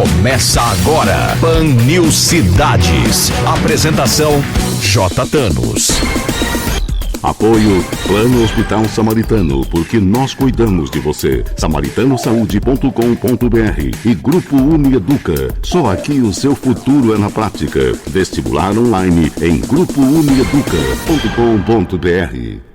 Começa agora, Pan News Cidades. Apresentação, J. Thanos. Apoio Plano Hospital Samaritano, porque nós cuidamos de você. samaritanosaúde.com.br e Grupo Unieduca. Só aqui o seu futuro é na prática. Vestibular online em grupounieduca.com.br.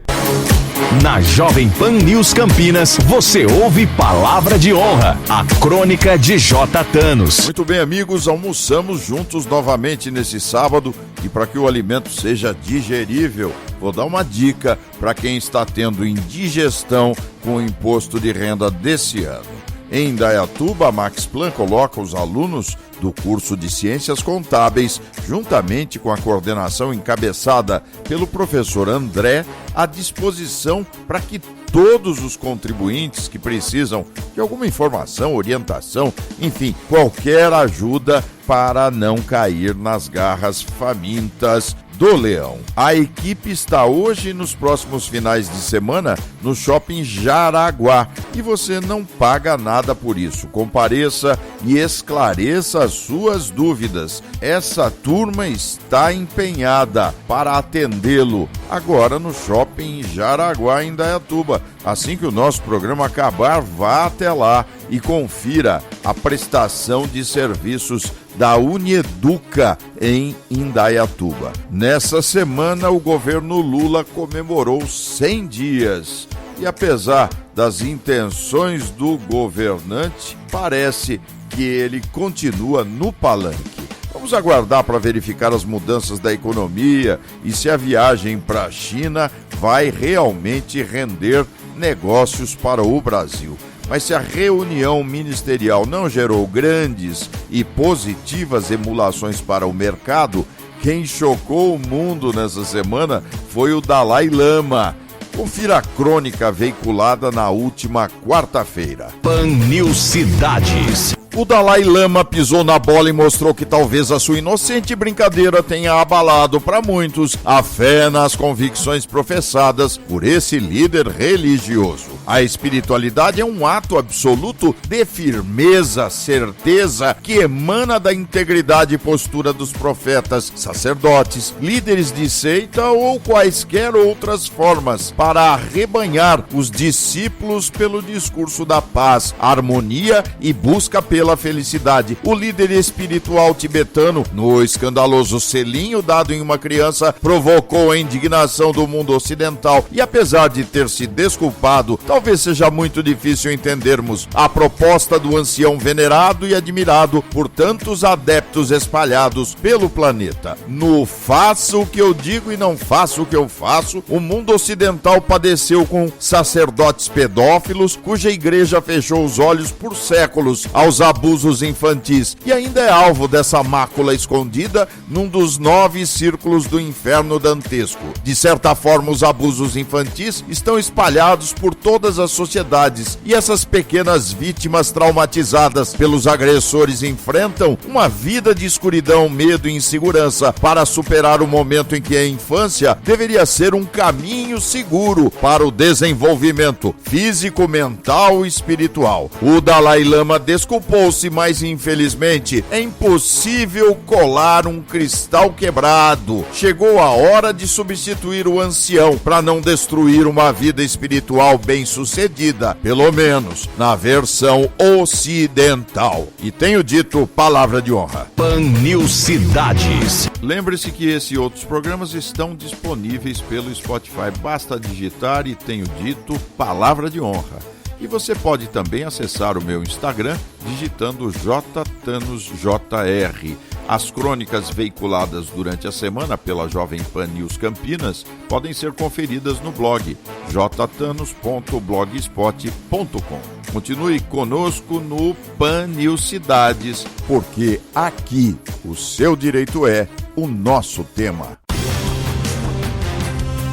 Na Jovem Pan News Campinas, você ouve Palavra de Honra, a crônica de J. Thanos. Muito bem, amigos, almoçamos juntos novamente nesse sábado e para que o alimento seja digerível, vou dar uma dica para quem está tendo indigestão com o imposto de renda desse ano. Em Indaiatuba, a Max Plan coloca os alunos do curso de Ciências Contábeis, juntamente com a coordenação encabeçada pelo professor André, à disposição para que todos os contribuintes que precisam de alguma informação, orientação, enfim, qualquer ajuda para não cair nas garras famintas do leão. A equipe está hoje e nos próximos finais de semana no Shopping Jaraguá e você não paga nada por isso. Compareça e esclareça as suas dúvidas. Essa turma está empenhada para atendê-lo agora no Shopping Jaraguá, em Indaiatuba. Assim que o nosso programa acabar, vá até lá e confira a prestação de serviços da Unieduca em Indaiatuba. Nessa semana, o governo Lula comemorou 100 dias. E apesar das intenções do governante, parece que ele continua no palanque. Vamos aguardar para verificar as mudanças da economia e se a viagem para a China vai realmente render negócios para o Brasil. Mas se a reunião ministerial não gerou grandes e positivas emulações para o mercado, quem chocou o mundo nessa semana foi o Dalai Lama. Confira a crônica veiculada na última quarta-feira. Pan News Cidades. O Dalai Lama pisou na bola e mostrou que talvez a sua inocente brincadeira tenha abalado para muitos a fé nas convicções professadas por esse líder religioso. A espiritualidade é um ato absoluto de firmeza, certeza, que emana da integridade e postura dos profetas, sacerdotes, líderes de seita ou quaisquer outras formas para arrebanhar os discípulos pelo discurso da paz, harmonia e busca pela felicidade. O líder espiritual tibetano, no escandaloso selinho dado em uma criança, provocou a indignação do mundo ocidental e, apesar de ter se desculpado, talvez seja muito difícil entendermos a proposta do ancião venerado e admirado por tantos adeptos espalhados pelo planeta. No faça o que eu digo e não faça o que eu faço, o mundo ocidental padeceu com sacerdotes pedófilos, cuja igreja fechou os olhos por séculos aos abusos infantis e ainda é alvo dessa mácula escondida num dos 9 círculos do inferno dantesco. De certa forma, os abusos infantis estão espalhados por todas as sociedades e essas pequenas vítimas traumatizadas pelos agressores enfrentam uma vida de escuridão, medo e insegurança para superar o momento em que a infância deveria ser um caminho seguro para o desenvolvimento físico, mental e espiritual. O Dalai Lama desculpou-se, mas infelizmente é impossível colar um cristal quebrado. Chegou a hora de substituir o ancião para não destruir uma vida espiritual bem-sucedida, pelo menos na versão ocidental. E tenho dito palavra de honra. Pan News Cidades. Lembre-se que esse e outros programas estão disponíveis pelo Spotify. Basta digitar e tenho dito palavra de honra. E você pode também acessar o meu Instagram digitando JThanosJR. As crônicas veiculadas durante a semana pela Jovem Pan News Campinas podem ser conferidas no blog jthanos.blogspot.com. Continue conosco no Pan News Cidades, porque aqui o seu direito é o nosso tema.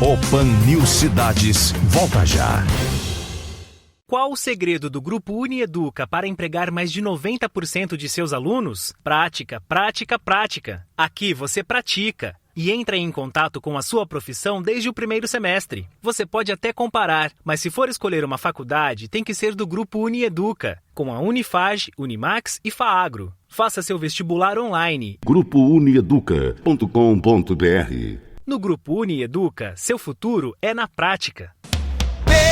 O Pan News Cidades volta já. Qual o segredo do Grupo Unieduca para empregar mais de 90% de seus alunos? Prática, prática, prática. Aqui você pratica. e entra em contato com a sua profissão desde o primeiro semestre. Você pode até comparar, mas se for escolher uma faculdade, tem que ser do Grupo Unieduca, com a Unifage, Unimax e FAAGRO. Faça seu vestibular online. GrupoUnieduca.com.br. No Grupo Unieduca, seu futuro é na prática. PHS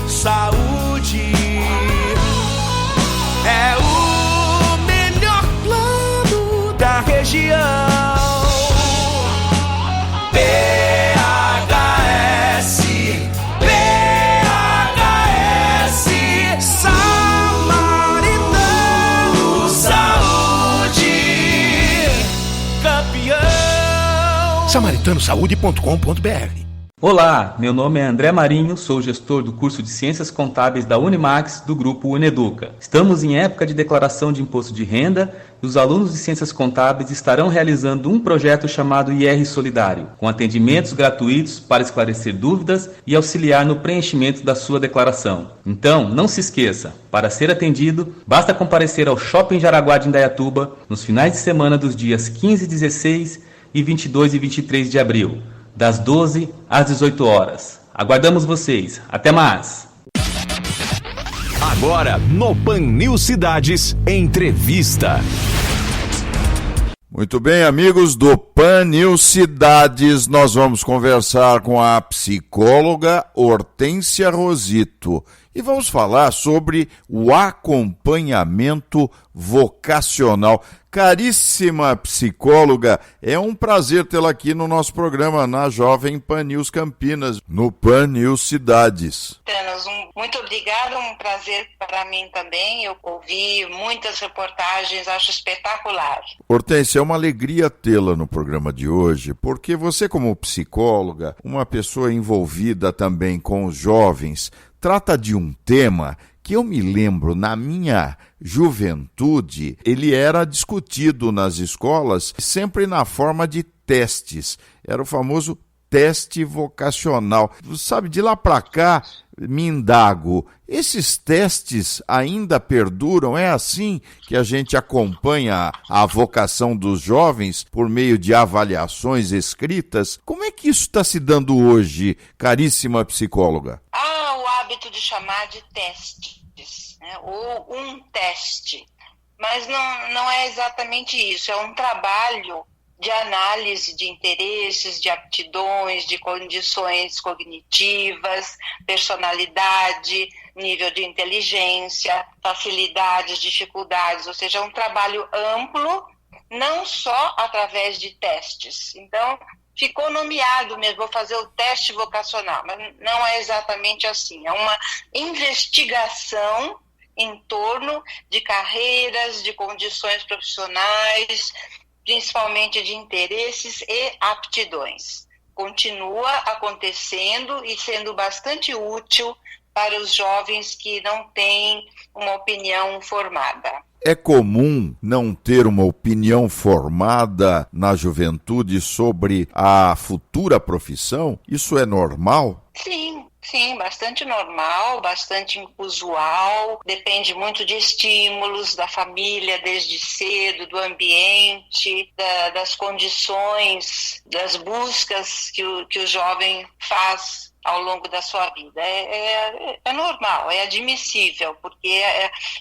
Saúde é o melhor plano da região. PHS Samaritano Saúde, campeão. SamaritanoSaude.com.br. Olá, meu nome é André Marinho, sou gestor do curso de Ciências Contábeis da Unimax do Grupo Unieduca. Estamos em época de declaração de imposto de renda e os alunos de Ciências Contábeis estarão realizando um projeto chamado IR Solidário, com atendimentos gratuitos para esclarecer dúvidas e auxiliar no preenchimento da sua declaração. Então, não se esqueça, para ser atendido, basta comparecer ao Shopping Jaraguá de Indaiatuba nos finais de semana dos dias 15, 16 e 22 e 23 de abril. Das 12 às 18 horas. Aguardamos vocês. Até mais! Agora, no Pan News Cidades, entrevista. Muito bem, amigos do Pan News Cidades, nós vamos conversar com a psicóloga Hortência Rosito e vamos falar sobre o acompanhamento vocacional. Caríssima psicóloga, é um prazer tê-la aqui no nosso programa, na Jovem Pan News Campinas, no Pan News Cidades. Muito obrigada, um prazer para mim também. Eu ouvi muitas reportagens, acho espetacular. Hortência, é uma alegria tê-la no programa de hoje, porque você, como psicóloga, uma pessoa envolvida também com os jovens, trata de um tema que eu me lembro, na minha juventude, ele era discutido nas escolas sempre na forma de testes. Era o famoso teste vocacional. Sabe, de lá para cá, me indago, esses testes ainda perduram? É assim que a gente acompanha a vocação dos jovens por meio de avaliações escritas? Como é que isso está se dando hoje, caríssima psicóloga? Há o hábito de chamar de testes, né? Ou um teste, mas não é exatamente isso, é um trabalho de análise de interesses, de aptidões, de condições cognitivas, personalidade, nível de inteligência, facilidades, dificuldades, ou seja, é um trabalho amplo, não só através de testes. Então, ficou nomeado mesmo, vou fazer o teste vocacional, mas não é exatamente assim, é uma investigação em torno de carreiras, de condições profissionais, principalmente de interesses e aptidões. Continua acontecendo e sendo bastante útil para os jovens que não têm uma opinião formada. É comum não ter uma opinião formada na juventude sobre a futura profissão? Isso é normal? Sim, bastante normal, bastante usual, depende muito de estímulos da família desde cedo, do ambiente, das condições, das buscas que o jovem faz ao longo da sua vida. É normal, é admissível, porque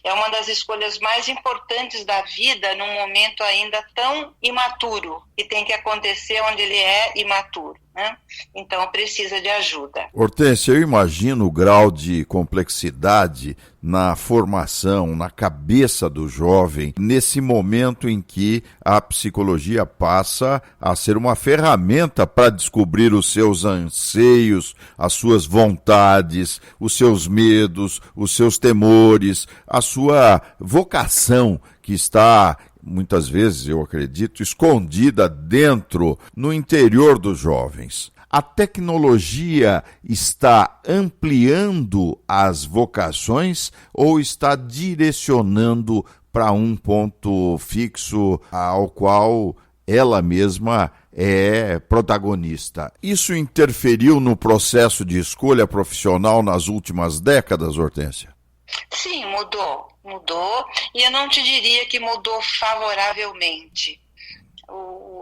é uma das escolhas mais importantes da vida num momento ainda tão imaturo, que tem que acontecer onde ele é imaturo, né? Então precisa de ajuda. Hortência, eu imagino o grau de complexidade na formação, na cabeça do jovem, nesse momento em que a psicologia passa a ser uma ferramenta para descobrir os seus anseios, as suas vontades, os seus medos, os seus temores, a sua vocação que está, muitas vezes, eu acredito, escondida dentro, no interior dos jovens. A tecnologia está ampliando as vocações ou está direcionando para um ponto fixo ao qual ela mesma é protagonista? Isso interferiu no processo de escolha profissional nas últimas décadas, Hortência? Sim, mudou. E eu não te diria que mudou favoravelmente.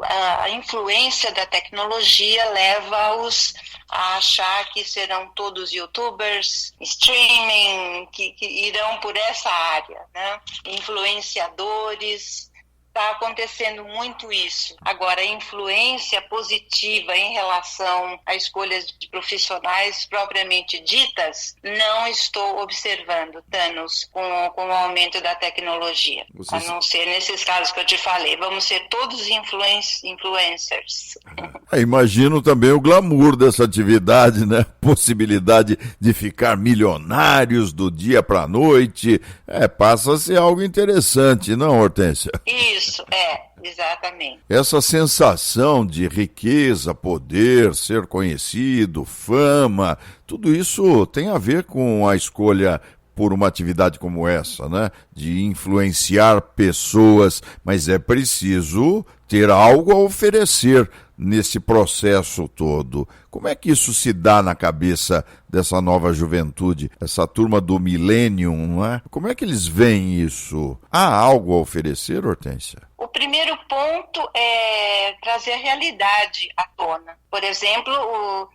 a influência da tecnologia leva-os a achar que serão todos youtubers, streaming, que irão por essa área, né? Influenciadores. Está acontecendo muito isso. Agora, a influência positiva em relação a escolhas de profissionais propriamente ditas, não estou observando, Thanos, com o aumento da tecnologia. A não ser nesses casos que eu te falei. Vamos ser todos influencers. Imagino também o glamour dessa atividade, né? Possibilidade de ficar milionários do dia para a noite. Passa a ser algo interessante, não, Hortência? Isso, exatamente. Essa sensação de riqueza, poder, ser conhecido, fama, tudo isso tem a ver com a escolha por uma atividade como essa, né? De influenciar pessoas, mas é preciso ter algo a oferecer nesse processo todo. Como é que isso se dá na cabeça dessa nova juventude, essa turma do Millennium, não é? Como é que eles veem isso? Há algo a oferecer, Hortência? O primeiro ponto é trazer a realidade à tona. Por exemplo,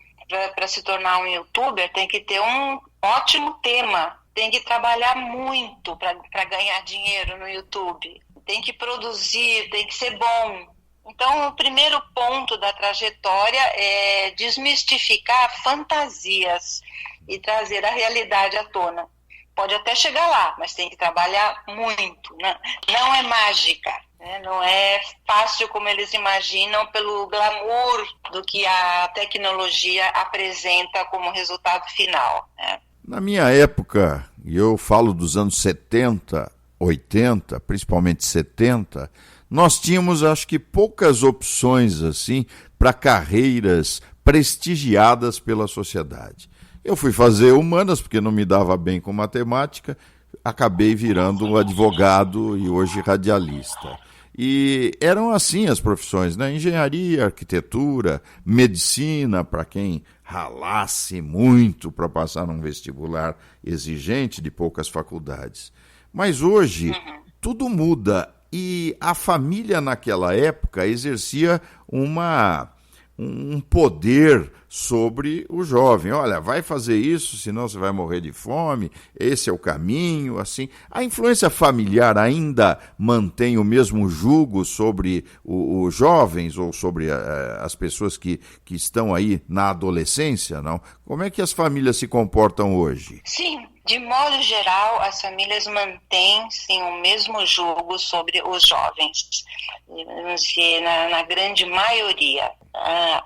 para se tornar um youtuber tem que ter um ótimo tema, tem que trabalhar muito para ganhar dinheiro no YouTube, tem que produzir, tem que ser bom. Então, o primeiro ponto da trajetória é desmistificar fantasias e trazer a realidade à tona. Pode até chegar lá, mas tem que trabalhar muito, né? Não é mágica, né? Não é fácil como eles imaginam pelo glamour do que a tecnologia apresenta como resultado final, né? Na minha época, e eu falo dos anos 70, 80, principalmente 70, nós tínhamos, acho que, poucas opções assim para carreiras prestigiadas pela sociedade. Eu fui fazer humanas porque não me dava bem com matemática, acabei virando um advogado e hoje radialista. E eram assim as profissões, né? Engenharia, arquitetura, medicina, para quem ralasse muito para passar num vestibular exigente de poucas faculdades. Mas hoje tudo muda. E a família naquela época exercia um poder sobre o jovem. Olha, vai fazer isso, senão você vai morrer de fome, esse é o caminho, assim. A influência familiar ainda mantém o mesmo jugo sobre os jovens ou sobre as pessoas que estão aí na adolescência, não? Como é que as famílias se comportam hoje? Sim. De modo geral, as famílias mantêm, sim, o mesmo jugo sobre os jovens, na grande maioria.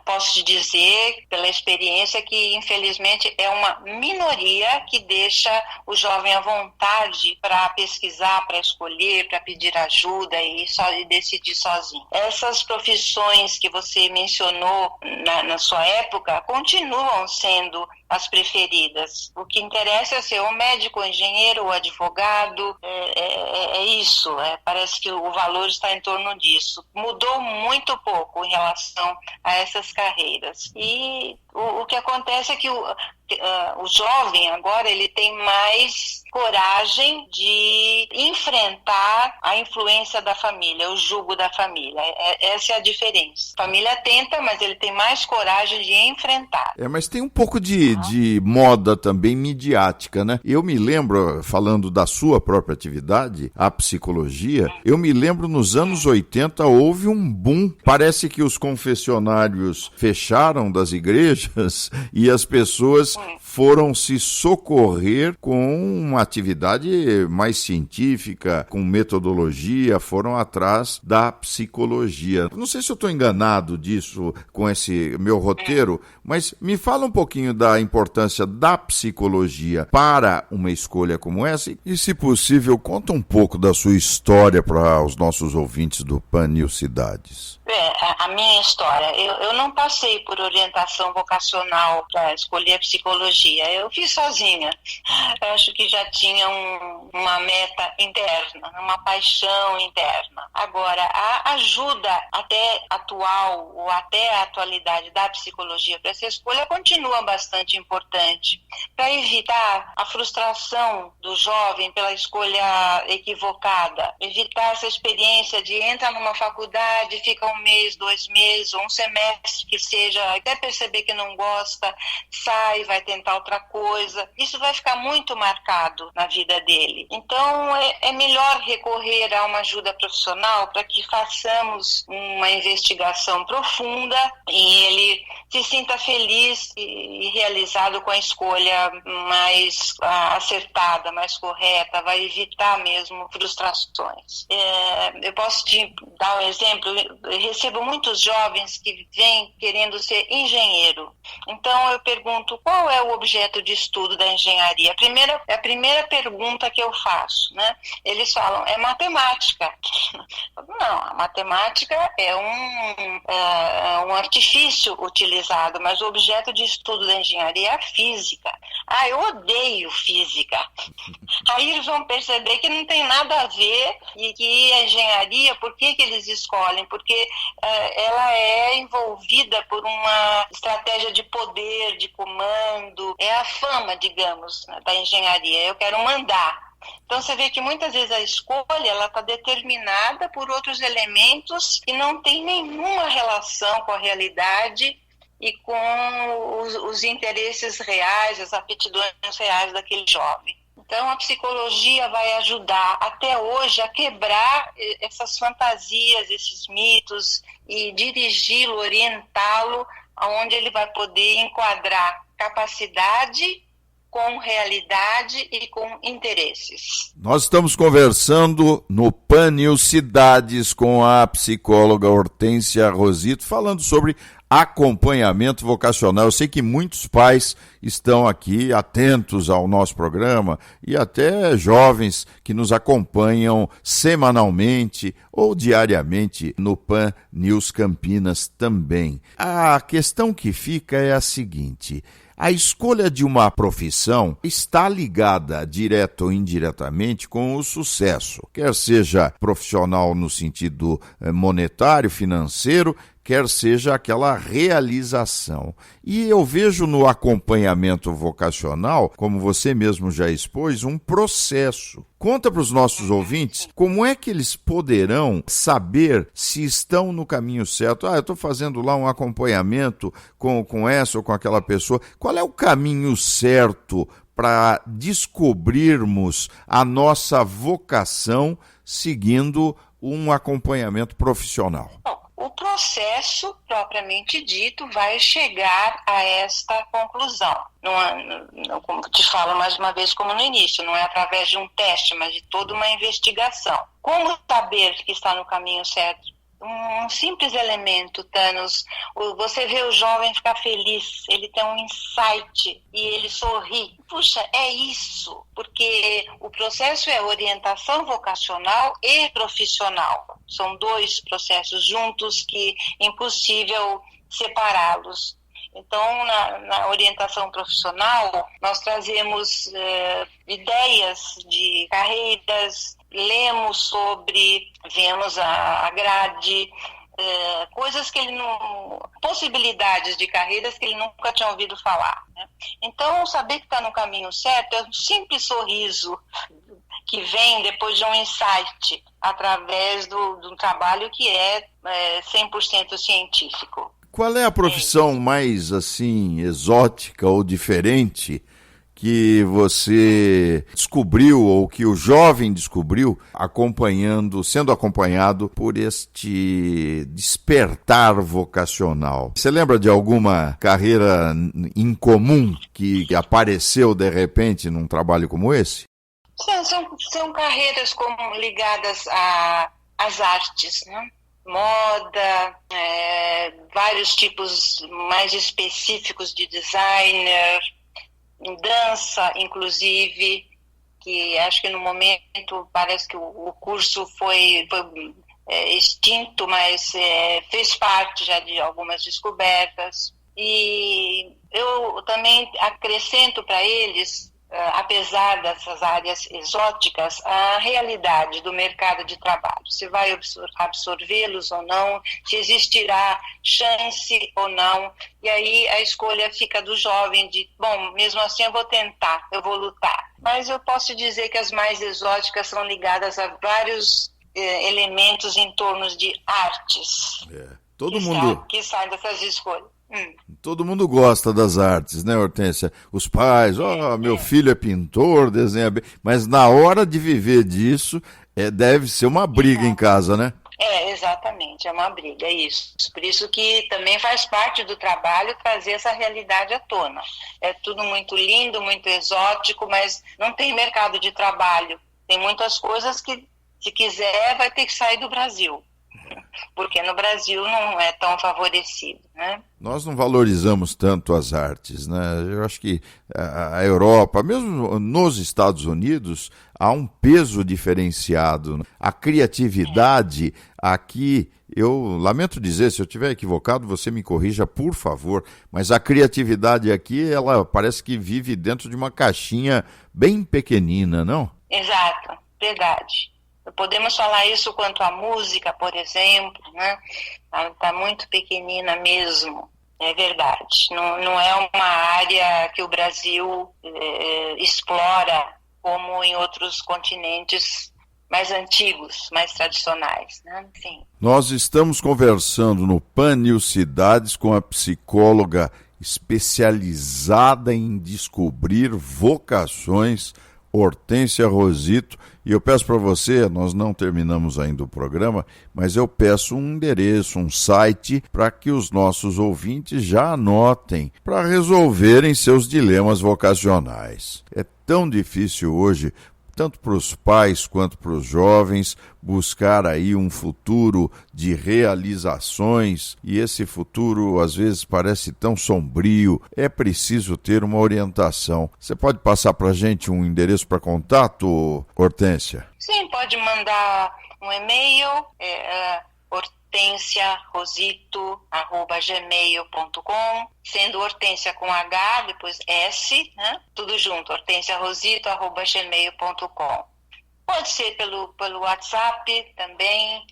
Posso te dizer, pela experiência, que infelizmente é uma minoria que deixa o jovem à vontade para pesquisar, para escolher, para pedir ajuda e decidir sozinho. Essas profissões que você mencionou na sua época continuam sendo as preferidas. O que interessa é ser o médico, o engenheiro, o advogado, é isso. Parece que o valor está em torno disso. Mudou muito pouco em relação a essas carreiras. E o que acontece é que o jovem agora ele tem mais coragem de enfrentar a influência da família, o jugo da família. Essa é a diferença. A família tenta, mas ele tem mais coragem de enfrentar. Mas tem um pouco de moda também midiática, né? Eu me lembro, falando da sua própria atividade, a psicologia, eu me lembro nos anos 80 houve um boom. Parece que os confessionários fecharam das igrejas e as pessoas foram se socorrer com uma atividade mais científica, com metodologia, foram atrás da psicologia. Não sei se eu estou enganado disso com esse meu roteiro, mas me fala um pouquinho da importância da psicologia para uma escolha como essa e, se possível, conta um pouco da sua história para os nossos ouvintes do Pan News Cidades. A minha história, eu não passei por orientação vocacional para escolher a psicologia, eu fiz sozinha. Eu acho que já tinha uma meta interna, uma paixão interna. Agora, a ajuda até atual ou até a atualidade da psicologia para essa escolha continua bastante importante para evitar a frustração do jovem pela escolha equivocada, evitar essa experiência de entrar numa faculdade, fica 1 mês, 2 meses ou um semestre que seja, até perceber que não gosta, sai, vai tentar outra coisa. Isso vai ficar muito marcado na vida dele. Então, é melhor recorrer a uma ajuda profissional para que façamos uma investigação profunda e ele se sinta feliz e realizado com a escolha mais acertada, mais correta, vai evitar mesmo frustrações. Eu posso te dar um exemplo, eu recebo muitos jovens que vêm querendo ser engenheiro. Então eu pergunto, qual é o objeto de estudo da engenharia? A primeira pergunta que eu faço, né? Eles falam, é matemática. Não, a matemática é um artifício utilizado, mas o objeto de estudo da engenharia é a física. Eu odeio física. Aí eles vão perceber que não tem nada a ver e que a engenharia, por que eles escolhem? Porque ela é envolvida por uma estratégia de poder, de comando, é a fama, digamos, né, da engenharia. Eu quero mandar. Então você vê que muitas vezes a escolha ela está determinada por outros elementos que não tem nenhuma relação com a realidade e com os interesses reais, as aptidões reais daquele jovem. Então a psicologia vai ajudar até hoje a quebrar essas fantasias, esses mitos e dirigi-lo, orientá-lo aonde ele vai poder enquadrar capacidade com realidade e com interesses. Nós estamos conversando no PAN News Cidades com a psicóloga Hortência Rosito, falando sobre acompanhamento vocacional. Eu sei que muitos pais estão aqui atentos ao nosso programa e até jovens que nos acompanham semanalmente ou diariamente no PAN News Campinas também. A questão que fica é a seguinte: a escolha de uma profissão está ligada, direto ou indiretamente, com o sucesso, quer seja profissional no sentido monetário, financeiro, quer seja aquela realização. E eu vejo no acompanhamento vocacional, como você mesmo já expôs, um processo. Conta para os nossos ouvintes como é que eles poderão saber se estão no caminho certo. Eu estou fazendo lá um acompanhamento com essa ou com aquela pessoa. Qual é o caminho certo para descobrirmos a nossa vocação seguindo um acompanhamento profissional? O processo, propriamente dito, vai chegar a esta conclusão. Não, como te falo mais uma vez, como no início, não é através de um teste, mas de toda uma investigação. Como saber que está no caminho certo? Um simples elemento, Thanos. Você vê o jovem ficar feliz, ele tem um insight e ele sorri. Puxa, é isso, porque o processo é orientação vocacional e profissional. São 2 processos juntos que é impossível separá-los. Então, na orientação profissional, nós trazemos ideias de carreiras, lemos sobre, vemos a grade, coisas que ele não... possibilidades de carreiras que ele nunca tinha ouvido falar, né? Então, saber que está no caminho certo é um simples sorriso que vem depois de um insight, através do trabalho que é 100% científico. Qual é a profissão mais, assim, exótica ou diferente que você descobriu ou que o jovem descobriu sendo acompanhado por este despertar vocacional? Você lembra de alguma carreira incomum que apareceu de repente num trabalho como esse? São carreiras ligadas às artes, né? Moda, vários tipos mais específicos de designer, dança, inclusive, que acho que no momento parece que o curso foi extinto, mas fez parte já de algumas descobertas. E eu também acrescento para eles apesar dessas áreas exóticas, a realidade do mercado de trabalho. Se vai absorvê-los ou não, se existirá chance ou não. E aí a escolha fica do jovem de, bom, mesmo assim eu vou tentar, eu vou lutar. Mas eu posso dizer que as mais exóticas são ligadas a vários elementos em torno de artes. Todo mundo que saem dessas escolhas. Todo mundo gosta das artes, né, Hortência? Os pais, meu filho é pintor, desenha bem, mas na hora de viver disso, deve ser uma briga em casa, né? Exatamente, é uma briga, é isso. Por isso que também faz parte do trabalho trazer essa realidade à tona. É tudo muito lindo, muito exótico, mas não tem mercado de trabalho. Tem muitas coisas que, se quiser, vai ter que sair do Brasil. Porque no Brasil não é tão favorecido, né? Nós não valorizamos tanto as artes, né? Eu acho que a Europa, mesmo nos Estados Unidos, há um peso diferenciado. A criatividade aqui, eu lamento dizer, se eu estiver equivocado, você me corrija, por favor, mas a criatividade aqui, ela parece que vive dentro de uma caixinha bem pequenina, não? Exato, verdade. Podemos falar isso quanto à música, por exemplo, né? Tá muito pequenina mesmo, é verdade. Não é uma área que o Brasil explora como em outros continentes mais antigos, mais tradicionais, né? Enfim. Nós estamos conversando no Pan Cidades com a psicóloga especializada em descobrir vocações, Hortência Rosito, e eu peço para você, nós não terminamos ainda o programa, mas eu peço um endereço, um site, para que os nossos ouvintes já anotem, para resolverem seus dilemas vocacionais. É tão difícil hoje, tanto para os pais quanto para os jovens, buscar aí um futuro de realizações, e esse futuro às vezes parece tão sombrio. É preciso ter uma orientação. Você pode passar para a gente um endereço para contato, Hortência? Sim, pode mandar um e-mail, hortensiarosito@gmail.com, sendo Hortência com H, depois S, né? Tudo junto, hortensiarosito@gmail.com. Pode ser pelo WhatsApp também,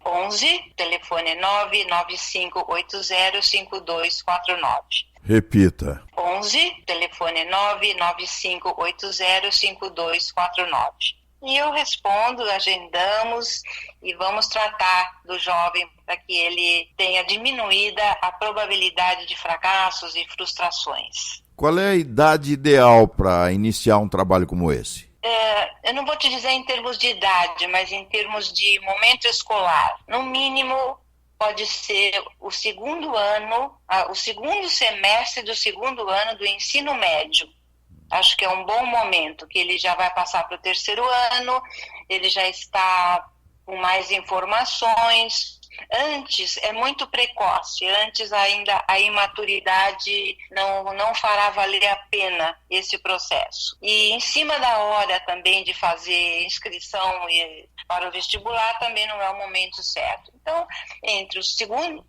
11, telefone 995805249. Repita. 11, telefone 995805249. E eu respondo, agendamos e vamos tratar do jovem para que ele tenha diminuída a probabilidade de fracassos e frustrações. Qual é a idade ideal para iniciar um trabalho como esse? Eu não vou te dizer em termos de idade, mas em termos de momento escolar. No mínimo, pode ser o segundo ano, o segundo semestre do segundo ano do ensino médio. Acho que é um bom momento, que ele já vai passar para o terceiro ano, ele já está com mais informações. Antes é muito precoce, antes ainda a imaturidade não fará valer a pena esse processo. E em cima da hora também de fazer inscrição para o vestibular também não é o momento certo. Então, entre o segundo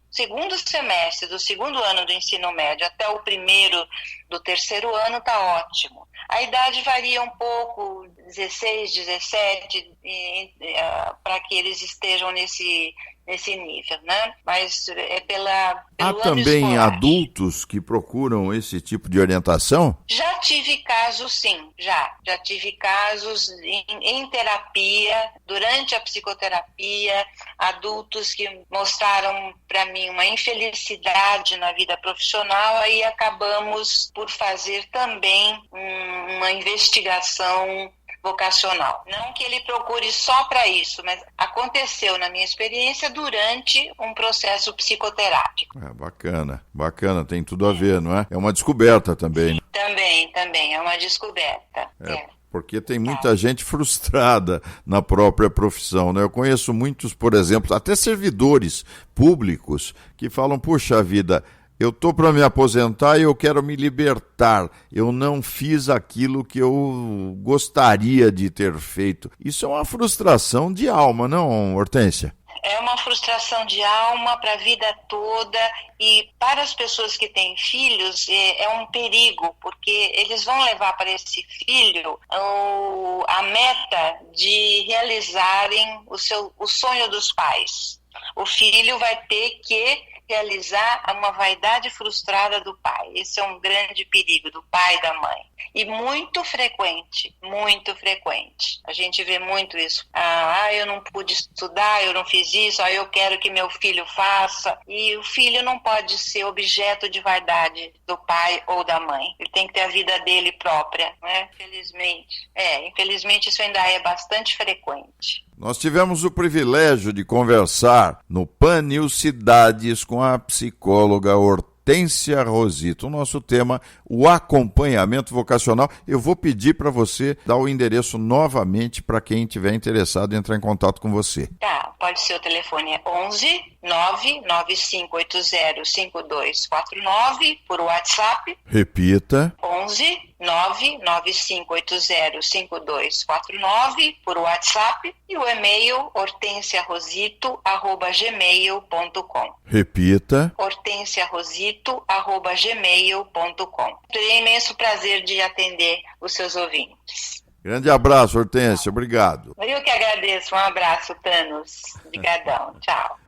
semestre do segundo ano do ensino médio até o primeiro do terceiro ano está ótimo. A idade varia um pouco, 16, 17, para que eles estejam nesse nível, né? Mas é pelo Há ano também escolar. adultos que procuram esse tipo de orientação? Já tive casos, sim, já tive casos em terapia, durante a psicoterapia, adultos que mostraram para mim uma infelicidade na vida profissional, aí acabamos por fazer também uma investigação vocacional. Não que ele procure só para isso, mas aconteceu na minha experiência durante um processo psicoterápico. Bacana, tem tudo a ver, não é? É uma descoberta também. Né? Também, é uma descoberta. Porque tem muita gente frustrada na própria profissão, né? Eu conheço muitos, por exemplo, até servidores públicos que falam, puxa vida, eu estou para me aposentar e eu quero me libertar. Eu não fiz aquilo que eu gostaria de ter feito. Isso é uma frustração de alma, não, Hortência? É uma frustração de alma para a vida toda, e para as pessoas que têm filhos é um perigo, porque eles vão levar para esse filho a meta de realizarem o sonho dos pais. O filho vai ter que realizar uma vaidade frustrada do pai. Esse é um grande perigo do pai e da mãe. E muito frequente. A gente vê muito isso. Eu não pude estudar, eu não fiz isso, eu quero que meu filho faça. E o filho não pode ser objeto de vaidade do pai ou da mãe. Ele tem que ter a vida dele própria, né? Infelizmente isso ainda é bastante frequente. Nós tivemos o privilégio de conversar no PAN News Cidades com a psicóloga Hortência Rosito. O nosso tema, o acompanhamento vocacional. Eu vou pedir para você dar o endereço novamente para quem estiver interessado em entrar em contato com você. Tá, pode ser, o telefone é 11 99580 5249 por WhatsApp. Repita. 11 99580 5249 por WhatsApp, e o e-mail hortenciarosito@gmail.com. Repita. hortenciarosito@gmail.com. Terei imenso prazer de atender os seus ouvintes. Grande abraço, Hortência. Obrigado. Eu que agradeço. Um abraço, Thanos. Obrigadão. Tchau.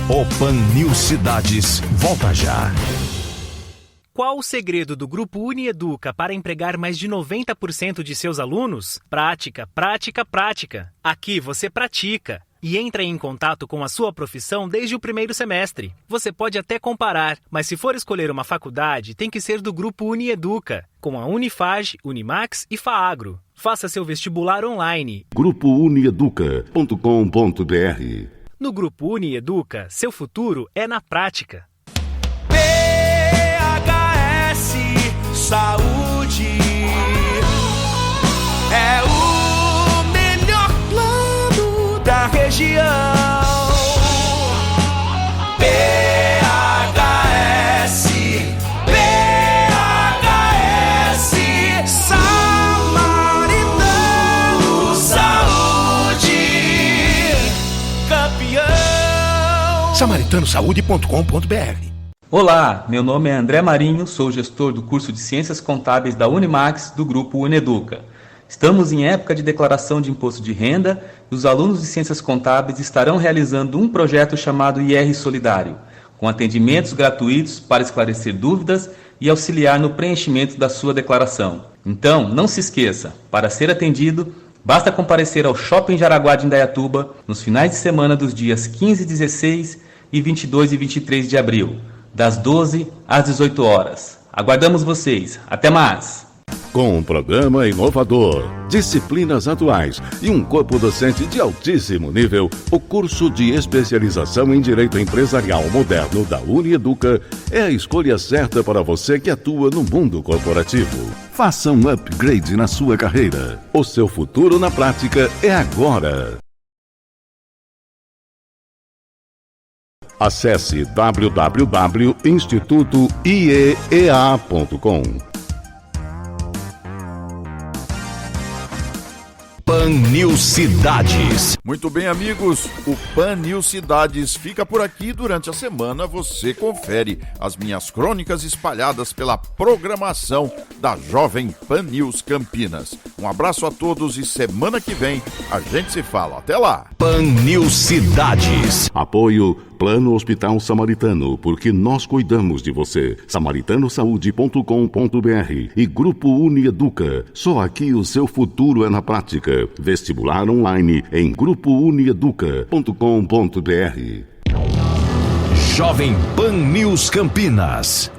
O PAN News Cidades volta já. Qual o segredo do Grupo Unieduca para empregar mais de 90% de seus alunos? Prática, prática, prática. Aqui você pratica e entra em contato com a sua profissão desde o primeiro semestre. Você pode até comparar, mas se for escolher uma faculdade, tem que ser do Grupo Unieduca, com a Unifage, Unimax e FAAGRO. Faça seu vestibular online. GrupoUnieduca.com.br. No Grupo Unieduca, seu futuro é na prática. PHS Saúde é o melhor plano da região. PHS Samaritano Saúde, campeão. SamaritanoSaude.com.br. Olá, meu nome é André Marinho, sou gestor do curso de Ciências Contábeis da Unimax do Grupo Unieduca. Estamos em época de declaração de imposto de renda e os alunos de Ciências Contábeis estarão realizando um projeto chamado IR Solidário, com atendimentos gratuitos para esclarecer dúvidas e auxiliar no preenchimento da sua declaração. Então, não se esqueça, para ser atendido, basta comparecer ao Shopping Jaraguá de Indaiatuba nos finais de semana dos dias 15, 16 e 22 e 23 de abril, das 12 às 18 horas. Aguardamos vocês. Até mais! Com um programa inovador, disciplinas atuais e um corpo docente de altíssimo nível, o curso de especialização em Direito Empresarial Moderno da Unieduca é a escolha certa para você que atua no mundo corporativo. Faça um upgrade na sua carreira. O seu futuro na prática é agora. Acesse www.institutoiea.com. PAN News Cidades. Muito bem, amigos, o PAN News Cidades fica por aqui. Durante a semana você confere as minhas crônicas espalhadas pela programação da Jovem PAN News Campinas. Um abraço a todos e semana que vem a gente se fala. Até lá! PAN News Cidades. Apoio Plano Hospital Samaritano, porque nós cuidamos de você. SamaritanoSaude.com.br e Grupo Unieduca. Só aqui o seu futuro é na prática. Vestibular online em GrupoUnieduca.com.br. Jovem PAN News Campinas.